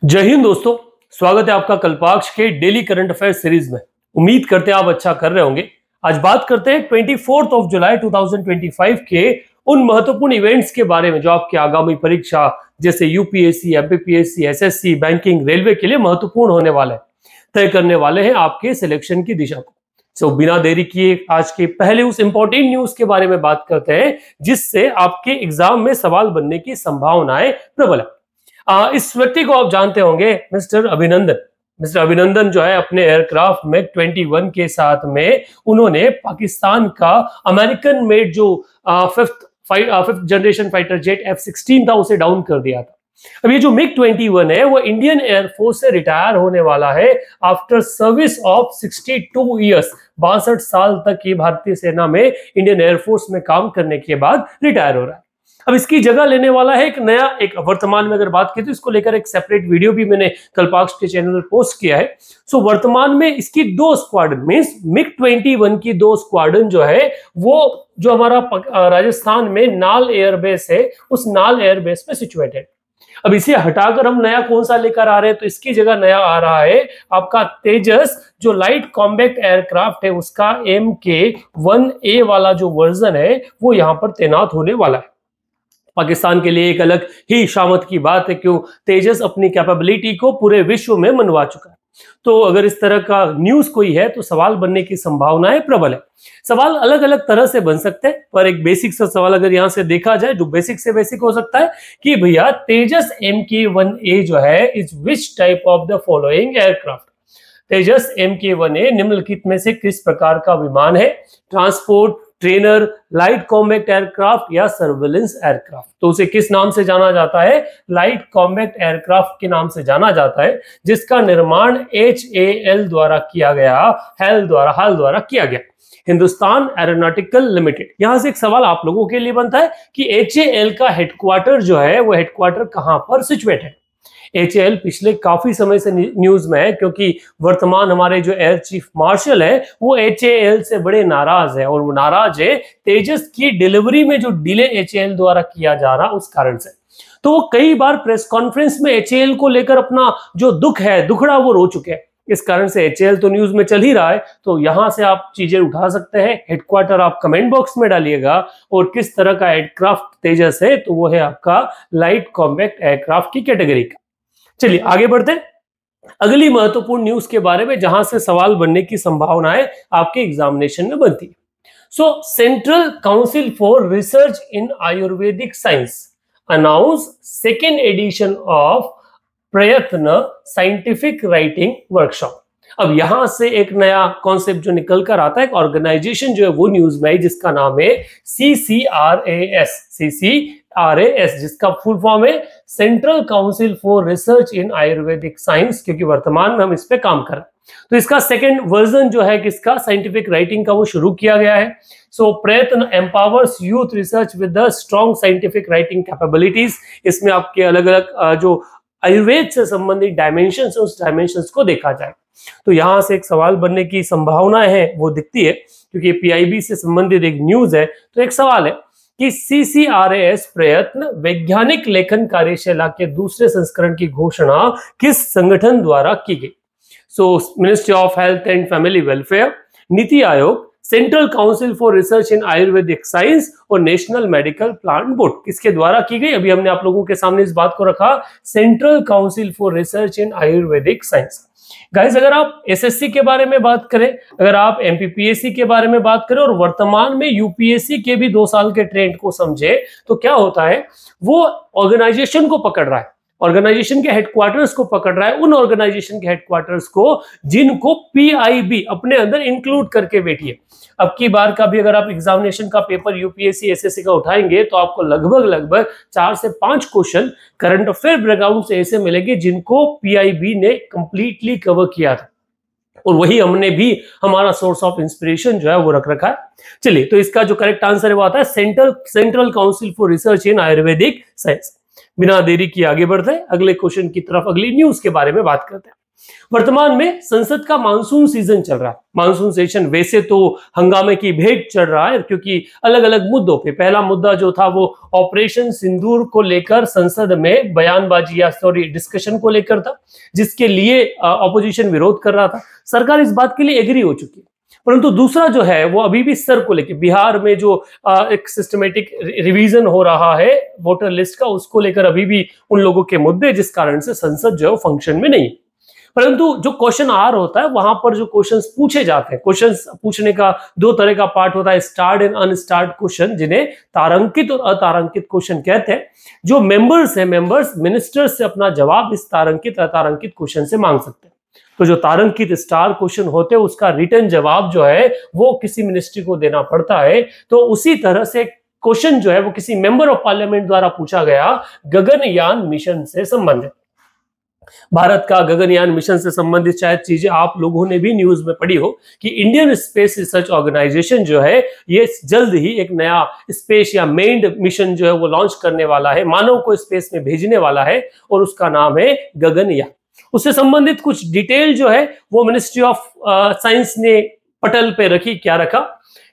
जय हिंद दोस्तों। स्वागत है आपका कल्पाक्ष के डेली करंट अफेयर सीरीज में। उम्मीद करते हैं आप अच्छा कर रहे होंगे। आज बात करते हैं 24 जुलाई 2025 के उन महत्वपूर्ण इवेंट्स के बारे में जो आपकी आगामी परीक्षा जैसे UPSC, MPPSC, SSC, banking, railway के लिए महत्वपूर्ण होने वाले हैं, तय करने वाले हैं आपके सिलेक्शन की दिशा को। बिना देरी किए आज के पहले उस इंपॉर्टेंट न्यूज के बारे में बात करते हैं जिससे आपके एग्जाम में सवाल बनने की संभावनाएं प्रबल है। इस व्यक्ति को आप जानते होंगे, मिस्टर अभिनंदन। मिस्टर अभिनंदन जो है अपने एयरक्राफ्ट मैक 21 के साथ में उन्होंने पाकिस्तान का अमेरिकन मेड जो fifth generation fighter jet F-16 था उसे डाउन कर दिया था। अब ये जो मिग 21 है वो इंडियन एयरफोर्स से रिटायर होने वाला है आफ्टर सर्विस ऑफ 62 ईयर्स। 62 साल तक ये भारतीय सेना में इंडियन एयरफोर्स में काम करने के बाद रिटायर हो रहा है। अब इसकी जगह लेने वाला है एक नया, एक वर्तमान में अगर बात की तो इसको लेकर एक सेपरेट वीडियो भी मैंने कल्पाक्ष के चैनल पर पोस्ट किया है। वर्तमान में इसकी दो स्क्वाड्रन मींस मिग 21 की दो स्क्वाड्रन जो है वो जो हमारा राजस्थान में नाल एयरबेस है उस नाल एयरबेस पे सिचुएटेड। अब इसे हटाकर हम नया कौन सा लेकर आ रहे हैं तो इसकी जगह नया आ रहा है आपका तेजस जो लाइट कॉम्बैक्ट एयरक्राफ्ट है उसका MK-1A वाला जो वर्जन है वो यहां पर तैनात होने वाला है। पाकिस्तान के लिए एक अलग ही शामत की बात है क्यों तेजस अपनी कैपेबिलिटी को पूरे विश्व में मनवा चुका है। तो अगर इस तरह का न्यूज कोई है तो सवाल बनने की संभावनाएं प्रबल है। सवाल अलग अलग तरह से बन सकते हैं पर एक बेसिक सा सवाल अगर यहां से देखा जाए जो बेसिक से बेसिक हो सकता है कि भैया तेजस MK-1A जो है is which type of the following aircraft. Tejas MK-1A निम्नलिखित में से किस प्रकार का विमान है? Transport, trainer, light combat aircraft या सर्वेलेंस एयरक्राफ्ट। तो उसे किस नाम से जाना जाता है? लाइट कॉम्बैक्ट एयरक्राफ्ट के नाम से जाना जाता है जिसका निर्माण HAL द्वारा किया गया, हाल द्वारा किया गया, हिंदुस्तान एरोनॉटिकल लिमिटेड। यहां से एक सवाल आप लोगों के लिए बनता है कि HAL का हेडक्वार्टर जो है वो हेडक्वार्टर कहां पर सिचुएट है? HAL पिछले काफी समय से न्यूज में है क्योंकि वर्तमान हमारे जो एयर चीफ मार्शल है वो HAL से बड़े नाराज है और वो नाराज है तेजस की डिलीवरी में जो डिले HAL द्वारा किया जा रहा उस कारण से। तो वो कई बार प्रेस कॉन्फ्रेंस में HAL को लेकर अपना जो दुख है दुखड़ा वो रो चुके हैं। इस कारण से HAL तो न्यूज में चल ही रहा है तो यहां से आप चीजें उठा सकते हैं। हेडक्वार्टर आप कमेंट बॉक्स में डालिएगा और किस तरह का एयरक्राफ्ट तेजस है तो वो है आपका लाइट कॉम्बैक्ट एयरक्राफ्ट की कैटेगरी का। चलिए आगे बढ़ते हैं अगली महत्वपूर्ण न्यूज के बारे में जहां से सवाल बनने की संभावनाएं आपके एग्जामिनेशन में बनती है। Central council for research in Ayurvedic science announce second edition of प्रयत्न साइंटिफिक राइटिंग वर्कशॉप। अब यहां से एक नया कॉन्सेप्ट जो निकल कर आता है, एक ऑर्गेनाइजेशन जो है वो न्यूज में है जिसका नाम है CCRAS, जिसका फुल फॉर्म है central council for research in Ayurvedic science, क्योंकि वर्तमान में हम इस पे काम कर रहे हैं। तो इसका सेकेंड वर्जन जो है किसका, साइंटिफिक राइटिंग का, वो शुरू किया गया है। प्रयत्न empowers youth research with the strong scientific writing capabilities. इसमें आपके अलग अलग जो आयुर्वेद से संबंधित डायमेंशंस उस डायमेंशंस को देखा जाए। तो यहां से एक सवाल बनने की संभावना है वो दिखती है क्योंकि PIB से संबंधित एक न्यूज है। तो एक सवाल है कि CCRAS प्रयत्न वैज्ञानिक लेखन कार्यशाला के दूसरे संस्करण की घोषणा किस संगठन द्वारा की गई? Ministry of health and family welfare, NITI Aayog, central council for research in Ayurvedic science और नेशनल मेडिकल प्लान बोर्ड। किसके द्वारा की गई? अभी हमने आप लोगों के सामने इस बात को रखा, central council for research in Ayurvedic science. Guys अगर आप SSC के बारे में बात करें, अगर आप MPPSC के बारे में बात करें और वर्तमान में UPSC के भी 2 साल के ट्रेंड को समझे तो क्या होता है, वो ऑर्गेनाइजेशन को पकड़ रहा है, ऑर्गेनाइजेशन के हेडक्वार्टर्स को पकड़ रहा है, उन ऑर्गेनाइजेशन के हेडक्वार्टर्स को जिनको PIB अपने अंदर इंक्लूड करके बैठिए। अब की बार का भी अगर आप एग्जामिनेशन का पेपर UPSC SSC का उठाएंगे तो आपको लगभग 4 से 5 क्वेश्चन करंट अफेयर बैकग्राउंड से ऐसे मिलेंगे जिनको PIB ने कंप्लीटली कवर किया था और वही हमने भी हमारा सोर्स ऑफ इंस्पिरेशन जो है वो रख रखा है। चलिए तो इसका जो करेक्ट आंसर है वो आता है central council for research in Ayurvedic science. बिना देरी किए आगे बढ़ते हैं अगले क्वेश्चन की तरफ, अगली न्यूज के बारे में बात करते हैं। वर्तमान में संसद का मानसून सीजन चल रहा है। मानसून सेशन वैसे तो हंगामे की भेंट चढ़ रहा है, क्योंकि अलग अलग मुद्दों पे, पहला मुद्दा जो था वो ऑपरेशन सिंदूर को लेकर संसद में बयानबाजी या सॉरी डिस्कशन को लेकर था, जिसके लिए ऑपोजिशन विरोध कर रहा था। सरकार इस बात के लिए एग्री हो चुकी है। परंतु दूसरा जो है वो अभी भी सर को लेकर, बिहार में जो एक सिस्टमेटिक रिवीजन हो रहा है वोटर लिस्ट का, उसको लेकर अभी भी उन लोगों के मुद्दे, जिस कारण से संसद जो है फंक्शन में नहीं है। परंतु जो क्वेश्चन आर होता है, वहां पर जो क्वेश्चंस पूछे जाते हैं, क्वेश्चंस पूछने का दो तरह का पार्ट होता है, स्टार्ड एंड अनस्टार्ड क्वेश्चन, जिन्हें तारांकित और अतारांकित क्वेश्चन कहते हैं। जो मेंबर्स मिनिस्टर्स से अपना जवाब इस तारांकित अतारांकित क्वेश्चन से मांग सकते हैं। तो जो तारांकित स्टार क्वेश्चन होते हैं, उसका रिटर्न जवाब जो है वो किसी मिनिस्ट्री को देना पड़ता है। तो उसी तरह से क्वेश्चन जो है वो किसी मेंबर ऑफ पार्लियामेंट द्वारा पूछा गया गगनयान मिशन से संबंधित। भारत का गगनयान मिशन से संबंधित शायद चीजें आप लोगों ने भी न्यूज में पढ़ी हो कि इंडियन स्पेस रिसर्च ऑर्गेनाइजेशन जो है ये जल्द ही एक नया स्पेस या मेन्ड मिशन जो है वो लॉन्च करने वाला है, मानव को स्पेस में भेजने वाला है, और उसका नाम है गगनयान। उससे संबंधित कुछ डिटेल जो है वो मिनिस्ट्री ऑफ साइंस ने पटल पे रखी। क्या रखा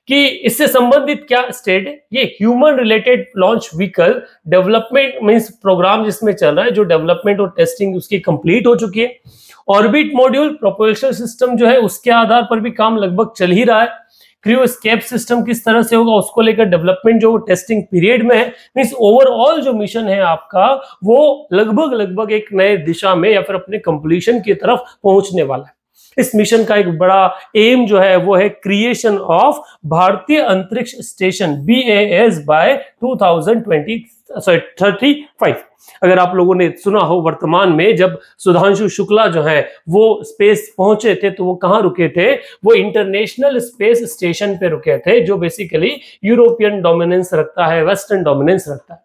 कि इससे संबंधित क्या स्टेट है, ये human related launch vehicle development means programme जिसमें चल रहा है, जो डेवलपमेंट और टेस्टिंग उसकी कंप्लीट हो चुकी है। ऑर्बिट मॉड्यूल प्रोपल्शन सिस्टम जो है उसके आधार पर भी काम लगभग चल ही रहा है। क्रू एस्केप सिस्टम किस तरह से होगा उसको लेकर डेवलपमेंट जो टेस्टिंग पीरियड में है। मींस ओवरऑल जो मिशन है आपका वो लगभग एक नए दिशा में या फिर अपने कंप्लीशन की तरफ पहुंचने वाला है। इस मिशन का एक बड़ा एम जो है वो है क्रिएशन ऑफ भारतीय अंतरिक्ष स्टेशन BAS बाय 2035। अगर आप लोगों ने सुना हो, वर्तमान में जब सुधांशु शुक्ला जो है वो स्पेस पहुंचे थे तो वो कहां रुके थे, वो इंटरनेशनल स्पेस स्टेशन पे रुके थे, जो बेसिकली यूरोपियन डोमिनेंस रखता है, वेस्टर्न डोमिनेंस रखता है।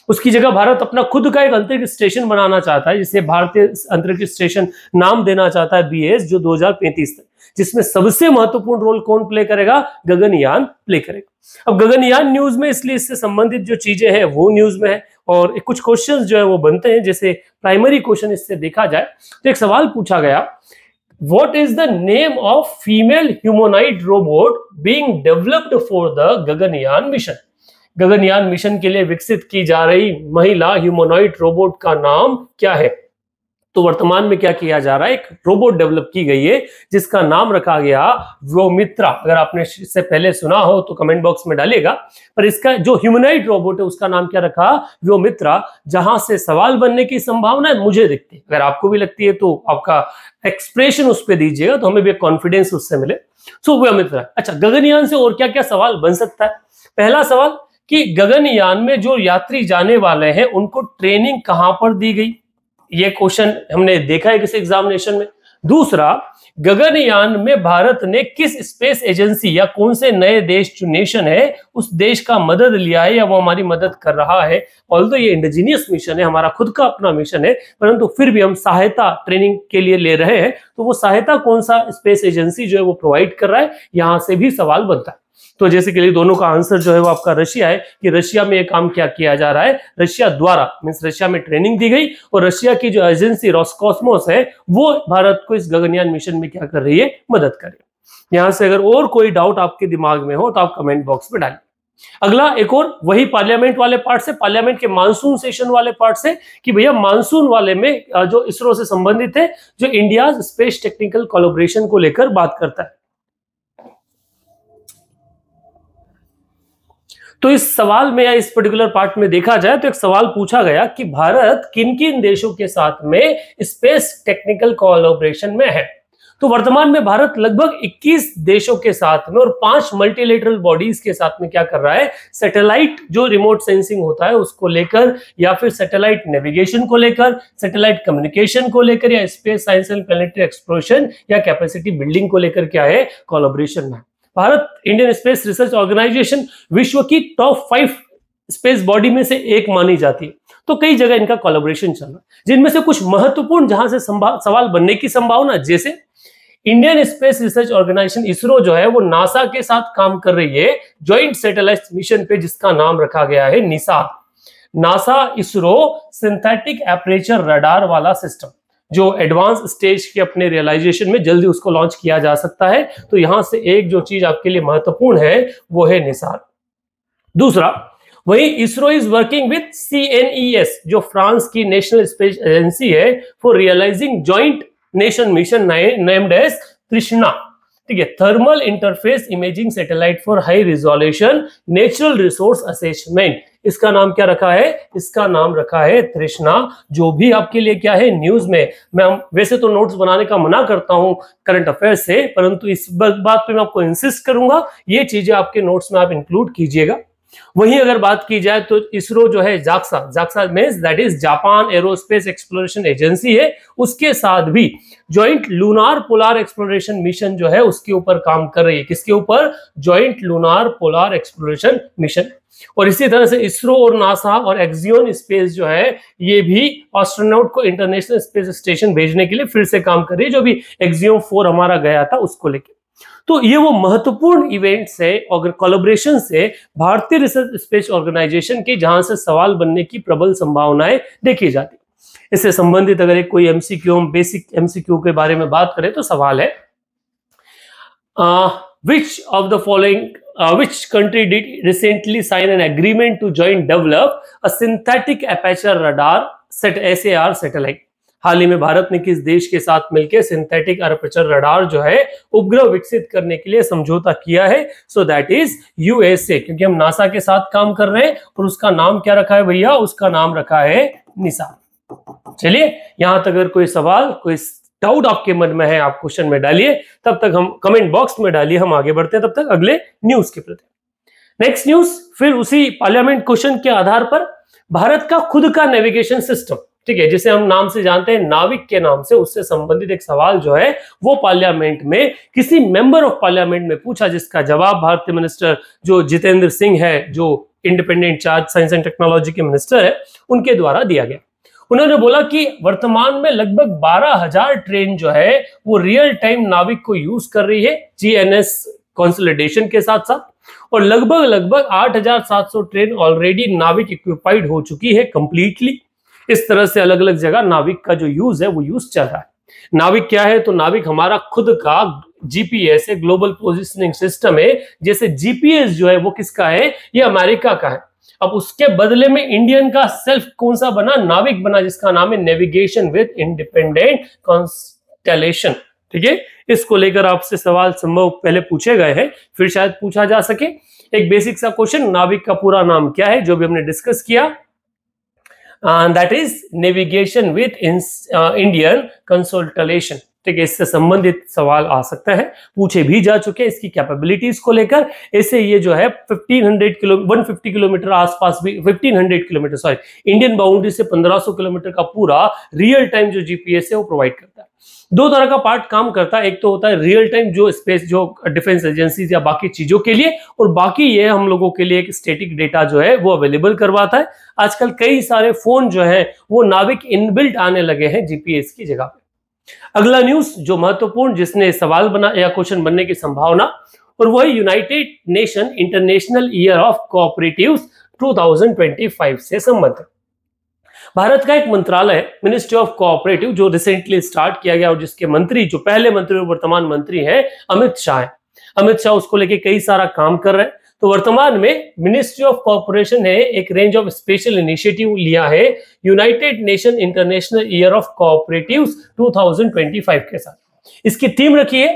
उसकी जगह भारत अपना खुद का एक अंतरिक्ष स्टेशन बनाना चाहता है, जिसे भारतीय अंतरिक्ष स्टेशन नाम देना चाहता है BAS, जो 2035 तक, जिसमें सबसे महत्वपूर्ण रोल कौन प्ले करेगा, गगनयान प्ले करेगा। अब गगनयान न्यूज में इसलिए इससे संबंधित जो चीजें हैं वो न्यूज में है, और कुछ क्वेश्चंस जो है वो बनते हैं। जैसे प्राइमरी क्वेश्चन इससे देखा जाए तो एक सवाल पूछा गया, what is the name of female humanoid robot being developed for the Gaganyaan mission. Gaganyaan mission के लिए विकसित की जा रही महिला ह्यूमनॉइड रोबोट का नाम क्या है। तो वर्तमान में क्या किया जा रहा है, एक रोबोट डेवलप की गई है जिसका नाम रखा गया व्योमित्रा। अगर आपने इससे पहले सुना हो तो कमेंट बॉक्स में डालिएगा, पर इसका जो ह्यूमनॉइड रोबोट है उसका नाम क्या रखा, व्योमित्रा। जहां से सवाल बनने की संभावना है मुझे दिखती है, अगर आपको भी लगती है तो आपका एक्सप्रेशन उस पर दीजिएगा तो हमें भी कॉन्फिडेंस उससे मिले। सो व्योमित्रा। अच्छा, गगनयान से और क्या क्या सवाल बन सकता है। पहला सवाल कि गगनयान में जो यात्री जाने वाले हैं उनको ट्रेनिंग कहां पर दी गई, ये क्वेश्चन हमने देखा है किसी एग्जामिनेशन में। दूसरा, गगनयान में भारत ने किस स्पेस एजेंसी या कौन से नए देश जो नेशन है उस देश का मदद लिया है या वो हमारी मदद कर रहा है। ऑल्दो ये इंडिजिनियस मिशन है, हमारा खुद का अपना मिशन है, परंतु फिर भी हम सहायता ट्रेनिंग के लिए ले रहे हैं, तो वो सहायता कौन सा स्पेस एजेंसी जो है वो प्रोवाइड कर रहा है, यहां से भी सवाल बनता है। तो जैसे कि दोनों का आंसर जो है वो आपका रशिया है, कि रशिया में ये काम क्या किया जा रहा है, रशिया द्वारा मींस रशिया में ट्रेनिंग दी गई, और रशिया की जो एजेंसी रोस्कॉस्मोस है वो भारत को इस गगनयान मिशन में क्या कर रही है, मदद कर रही है। यहां से अगर और कोई डाउट आपके दिमाग में हो तो आप कमेंट बॉक्स में डालिए। अगला एक और वही पार्लियामेंट वाले पार्ट से, पार्लियामेंट के मानसून सेशन वाले पार्ट से, कि भैया मानसून वाले में जो इसरो से संबंधित है, जो इंडिया स्पेस टेक्निकल कोलैबोरेशन को लेकर बात करता है। तो इस सवाल में या इस पर्टिकुलर पार्ट में देखा जाए तो एक सवाल पूछा गया कि भारत किन किन देशों के साथ में स्पेस टेक्निकल कोलैबोरेशन में है। तो वर्तमान में भारत लगभग 21 देशों के साथ में और 5 मल्टीलेटरल बॉडीज के साथ में क्या कर रहा है, सैटेलाइट जो रिमोट सेंसिंग होता है उसको लेकर, या फिर सैटेलाइट नेविगेशन को लेकर, सैटेलाइट कम्युनिकेशन को लेकर, या space science and planetary exploration या कैपेसिटी बिल्डिंग को लेकर क्या है, कोलैबोरेशन में। Bharat Indian space research organisation विश्व की टॉप 5 स्पेस बॉडी में से एक मानी जाती है। तो कई जगह इनका कोलैबोरेशन चल रहा है, जिनमें से कुछ महत्वपूर्ण जहां से सवाल बनने की संभावना, जैसे Indian space research organisation ISRO जो है वो नासा के साथ काम कर रही है ज्वाइंट सैटेलाइट मिशन पे, जिसका नाम रखा गया है Nisar. NASA ISRO synthetic aperture radar वाला सिस्टम, जो एडवांस स्टेज के अपने रियलाइजेशन में जल्दी उसको लॉन्च किया जा सकता है। तो यहां से एक जो चीज आपके लिए महत्वपूर्ण है वो है निसार। दूसरा, वही ISRO is working with CNES जो फ्रांस की नेशनल स्पेस एजेंसी है for realising joint nation mission named as TRISHNA. ठीक है, thermal interface imaging satellite for high resolution natural resource assessment. इसका नाम क्या रखा है? इसका नाम रखा है तृष्णा। जो भी आपके लिए क्या है न्यूज में, मैं वैसे तो नोट्स बनाने का मना करता हूं करंट अफेयर से, परंतु इस बात पे मैं आपको इंसिस्ट करूंगा ये चीजें आपके नोट्स में आप इंक्लूड कीजिएगा। वहीं अगर बात की जाए तो इसरो जो है JAXA means that is Japan aerospace exploration agency है, उसके साथ भी joint lunar polar exploration mission जो है उसके ऊपर काम कर रही है। किसके ऊपर? Joint lunar polar exploration mission. और इसी तरह से इसरो और नासा और एक्सियोन स्पेस जो है ये भी एस्ट्रोनॉट को इंटरनेशनल स्पेस स्टेशन भेजने के लिए फिर से काम कर रही है, जो भी एक्सियोन 4 हमारा गया था उसको लेके। तो ये वो महत्वपूर्ण इवेंट्स है और कोलैबोरेशन से भारतीय रिसर्च स्पेस ऑर्गेनाइजेशन के जहां से सवाल बनने की प्रबल संभावनाएं देखी जाती। इससे संबंधित अगर एक कोई एमसीक्यू, हम बेसिक एमसीक्यू के बारे में बात करें तो सवाल है which of the following which country did recently sign an agreement to join develop a synthetic aperture radar SAR satellite। हाल ही में भारत ने किस देश के साथ मिलकर सिंथेटिक एपर्चर रडार जो है उपग्रह विकसित करने के लिए समझौता किया है? सो दैट इज USA, क्योंकि हम नासा के साथ काम कर रहे हैं और उसका नाम क्या रखा है भैया? उसका नाम रखा है निसार। चलिए, यहां तक अगर कोई सवाल, कोई डाउट आपके मन में है आप क्वेश्चन में डालिए, तब तक हम कमेंट बॉक्स में डालिए, हम आगे बढ़ते हैं तब तक अगले न्यूज के प्रति। नेक्स्ट न्यूज, फिर उसी पार्लियामेंट क्वेश्चन के आधार पर भारत का खुद का नेविगेशन सिस्टम, ठीक है, जिसे हम नाम से जानते हैं नाविक के नाम से, उससे संबंधित एक सवाल जो है वो पार्लियामेंट में किसी मेंबर ऑफ पार्लियामेंट में पूछा, जिसका जवाब भारतीय मिनिस्टर जो जितेंद्र सिंह है, जो independent charge science and technology के मिनिस्टर है, उनके द्वारा दिया गया। उन्होंने बोला कि वर्तमान में लगभग 12,000 ट्रेन जो है वो रियल टाइम नाविक को यूज कर रही है GNS कंसोलिडेशन के साथ साथ, और लगभग 8,700 ट्रेन ऑलरेडी नाविक इक्विपाइड हो चुकी है कंप्लीटली। इस तरह से अलग अलग जगह नाविक का जो यूज है वो यूज चल रहा है। नाविक क्या है? तो नाविक हमारा खुद का GPS है, ग्लोबल पोजिशनिंग सिस्टम है। जैसे GPS जो है वो किसका है? ये अमेरिका का है। अब उसके बदले में इंडियन का सेल्फ कौन सा बना? नाविक बना, जिसका नाम है नेविगेशन विद इंडिपेंडेंट कॉन्स्टेलेशन। ठीक है, इसको लेकर आपसे सवाल संभव पहले पूछे गए हैं, फिर शायद पूछा जा सके। एक बेसिक सा क्वेश्चन, नाविक का पूरा नाम क्या है? जो भी हमने डिस्कस किया, that is navigation with Indian consolidation. ठीक है, इससे संबंधित सवाल आ सकता है, पूछे भी जा चुके हैं इसकी कैपेबिलिटीज को लेकर। ऐसे ये जो है 150 किलोमीटर आसपास भी, 1500 किलोमीटर सॉरी, इंडियन बाउंड्री से 1500 किलोमीटर का पूरा रियल टाइम जो GPS है वो प्रोवाइड करता है। दो तरह का पार्ट काम करता है, एक तो होता है रियल टाइम जो स्पेस जो डिफेंस एजेंसीज या बाकी चीजों के लिए, और बाकी ये हम लोगों के लिए एक स्टैटिक डेटा जो है वो अवेलेबल करवाता है। आजकल कई सारे फोन जो है वो नाविक इनबिल्ट आने लगे हैं GPS की जगह पे। अगला न्यूज जो महत्वपूर्ण, जिसने सवाल बना या क्वेश्चन बनने की संभावना, और वह United nation international year of cooperatives 2025 से संबंधित। भारत का एक मंत्रालय है मिनिस्ट्री ऑफ कोऑपरेटिव, जो रिसेंटली स्टार्ट किया गया और जिसके मंत्री, जो पहले मंत्री और वर्तमान मंत्री हैं, अमित शाह है। अमित शाह उसको लेके कई सारा काम कर रहे हैं। तो वर्तमान में मिनिस्ट्री ऑफ कॉर्पोरेशन ने एक रेंज ऑफ स्पेशल इनिशिएटिव लिया है United nation international year of cooperatives 2025 के साथ। इसकी थीम रखी है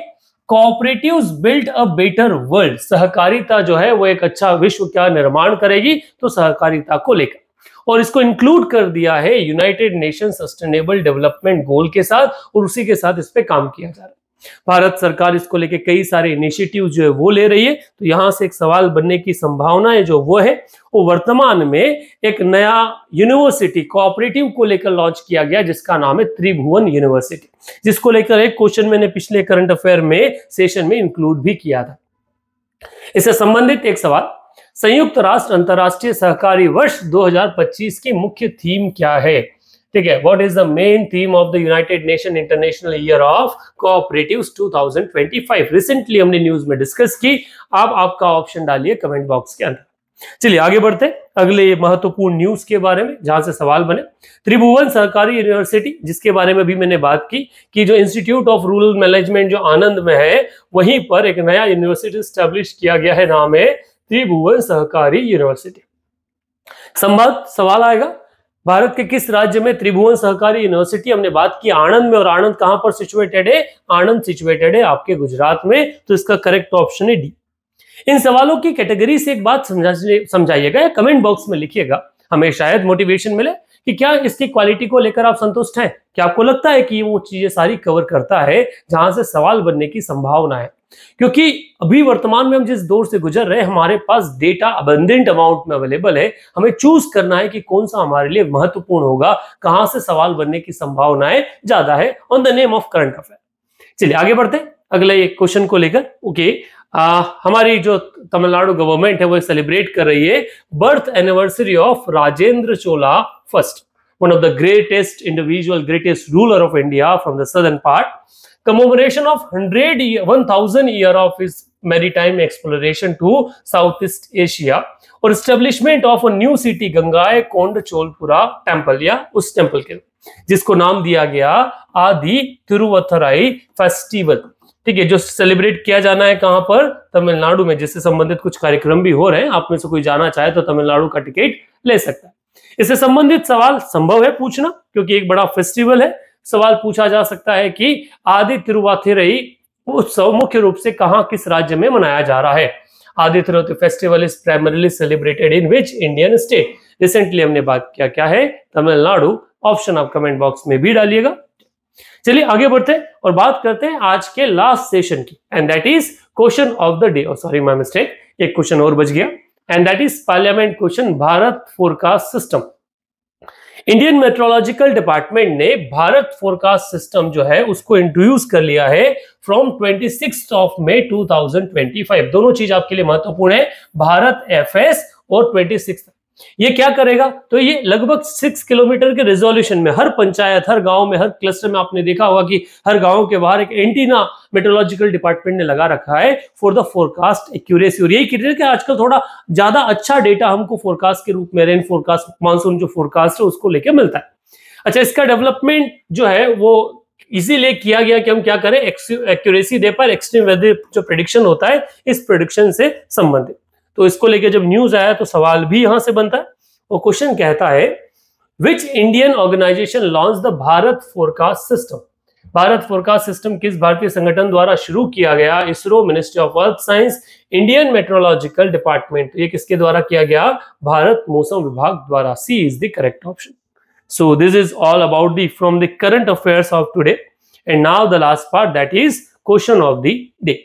cooperatives build a better world. सहकारिता जो है वो एक अच्छा विश्व का निर्माण करेगी, तो सहकारिता को लेकर, और इसको इंक्लूड कर दिया है United nation sustainable development goal के साथ, और उसी के साथ इस पे काम किया जा रहा है। भारत सरकार इसको लेके कई सारे इनिशिएटिव जो है वो ले रही है। तो यहां से एक सवाल बनने की संभावना है जो वो है, वो वर्तमान में एक नया यूनिवर्सिटी कोऑपरेटिव को लेकर लॉन्च किया गया, जिसका नाम है त्रिभुवन यूनिवर्सिटी, जिसको लेकर एक क्वेश्चन मैंने पिछले करंट अफेयर में सेशन में इंक्लूड भी किया था। इससे संबंधित एक सवाल, संयुक्त राष्ट्र अंतरराष्ट्रीय सहकारी वर्ष 2025 की मुख्य थीम क्या है? ठीक है, what is the main theme of the United nation international year of cooperatives 2025? Recently हमने न्यूज में डिस्कस की। आप आपका ऑप्शन डालिए कमेंट बॉक्स के अंदर। चलिए आगे बढ़ते हैं अगले महत्वपूर्ण न्यूज के बारे में जहां से सवाल बने। त्रिभुवन सहकारी यूनिवर्सिटी, जिसके बारे में भी मैंने बात की कि जो इंस्टीट्यूट ऑफ रूरल मैनेजमेंट जो आनंद में है, वहीं पर एक नया यूनिवर्सिटी स्टैब्लिश किया गया है, नाम है त्रिभुवन सहकारी यूनिवर्सिटी। संवाद सवाल आएगा, भारत के किस राज्य में त्रिभुवन सहकारी यूनिवर्सिटी? हमने बात की आनंद में, और आनंद कहां पर सिचुएटेड है? आनंद सिचुएटेड है आपके गुजरात में, तो इसका करेक्ट ऑप्शन है डी। इन सवालों की कैटेगरी से एक बात समझाइएगा या कमेंट बॉक्स में लिखिएगा, हमें शायद मोटिवेशन मिले कि क्या इसकी क्वालिटी को लेकर आप संतुष्ट हैं, क्या आपको लगता है कि वो चीजें सारी कवर करता है जहां से सवाल बनने की संभावना है। क्योंकि अभी वर्तमान में हम जिस दौर से गुजर रहे हैं, हमारे पास डेटा अबंडेंट अमाउंट में अवेलेबल है, हमें चूज करना है कि कौन सा हमारे लिए महत्वपूर्ण होगा, कहां से सवाल बनने की संभावनाएं ज्यादा है on the name of current affair. चलिए आगे बढ़ते हैं अगले क्वेश्चन को लेकर। ओके, हमारी जो तमिलनाडु गवर्नमेंट है वो सेलिब्रेट कर रही है birth anniversary of Rajendra Chola first, one of the greatest individual, greatest ruler of India from the southern part. Commemoration of 1000 year of his maritime exploration to Southeast Asia और establishment of a new city Gangaikonda Cholapuram temple, या उस temple के जिसको नाम दिया गया आदि तिरुवथराई festival. ठीक है, जो सेलिब्रेट किया जाना है कहां पर? तमिलनाडु में, जिससे संबंधित कुछ कार्यक्रम भी हो रहे हैं। आप में से कोई जाना चाहे तो तमिलनाडु का टिकट ले सकता है। इससे संबंधित सवाल संभव है पूछना, क्योंकि एक बड़ा फेस्टिवल है। सवाल पूछा जा सकता है कि आदि तिरुवाथिरई उत्सव मुख्य रूप से कहां, किस राज्य में मनाया जा रहा है? Aadi Thiruvathirai festival is primarily celebrated in which Indian state? Recently हमने बात किया, क्या है? तमिलनाडु। ऑप्शन आप कमेंट बॉक्स में भी डालिएगा। चलिए आगे बढ़ते हैं और बात करते हैं आज के लास्ट सेशन की, and that is question of the day. Sorry my mistake, एक क्वेश्चन और बच गया, and that is parliament question, Bharat forecast system. Indian meteorological department ने भारत फोरकास्ट सिस्टम जो है उसको इंट्रोड्यूस कर लिया है फ्रॉम 26 ऑफ मई 2025। दोनों चीज आपके लिए महत्वपूर्ण है, भारत एफएस और 26। ये क्या करेगा? तो ये लगभग 6 किलोमीटर के रेजोल्यूशन में हर पंचायत, हर गांव में, हर क्लस्टर में आपने देखा होगा कि हर गांव के बाहर एक एंटीना मेट्रोलॉजिकल डिपार्टमेंट ने लगा रखा है फॉर द फोरकास्ट एक्यूरेसी। और यही क्रिएट कि आजकल थोड़ा ज्यादा अच्छा डेटा हमको फोरकास्ट के रूप में, रेन फोरकास्ट, मानसून जो फोरकास्ट है उसको लेके मिलता है। अच्छा, इसका डेवलपमेंट जो है वो इसीलिए किया गया कि हम क्या करें, एक्यूरेसी दे पर एक्सट्रीम वेदर जो प्रेडिक्शन होता है इस प्रेडिक्शन से संबंधित। तो इसको लेके जब न्यूज आया तो सवाल भी यहां से बनता है, और क्वेश्चन कहता है which Indian organisation launch the Bharat forecast system? Bharat forecast system किस भारतीय संगठन द्वारा शुरू किया गया? ISRO, ministry of earth science, Indian meteorological department. ये किसके द्वारा किया गया? भारत मौसम विभाग द्वारा। C is the correct option. So this is all about the from the current affairs of today, and now the last part, that is question of the day.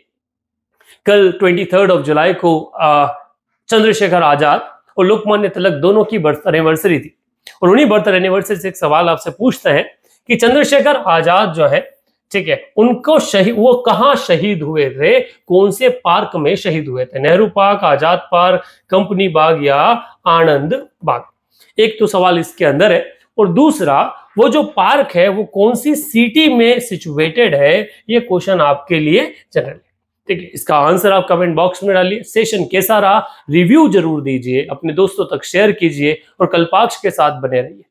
कल 23 जुलाई को चंद्रशेखर आजाद और लोकमान्य तिलक दोनों की बर्थ एनिवर्सरी थी, और उन्हीं बर्थ एनिवर्सरी से एक सवाल आपसे पूछते हैं कि चंद्रशेखर आजाद जो है, ठीक है, उनको वो कहां शहीद हुए थे, कौन से पार्क में शहीद हुए थे? नेहरू पार्क, आजाद पार्क, कंपनी बाग या आनंद बाग? एक तो सवाल इसके अंदर है, और दूसरा वो जो पार्क है वो कौन सी सिटी में सिचुएटेड है? ये क्वेश्चन आपके लिए जनरल। ठीक है, इसका आंसर आप कमेंट बॉक्स में डालिए। सेशन कैसा रहा रिव्यू जरूर दीजिए, अपने दोस्तों तक शेयर कीजिए, और कल्पाक्ष के साथ बने रहिए।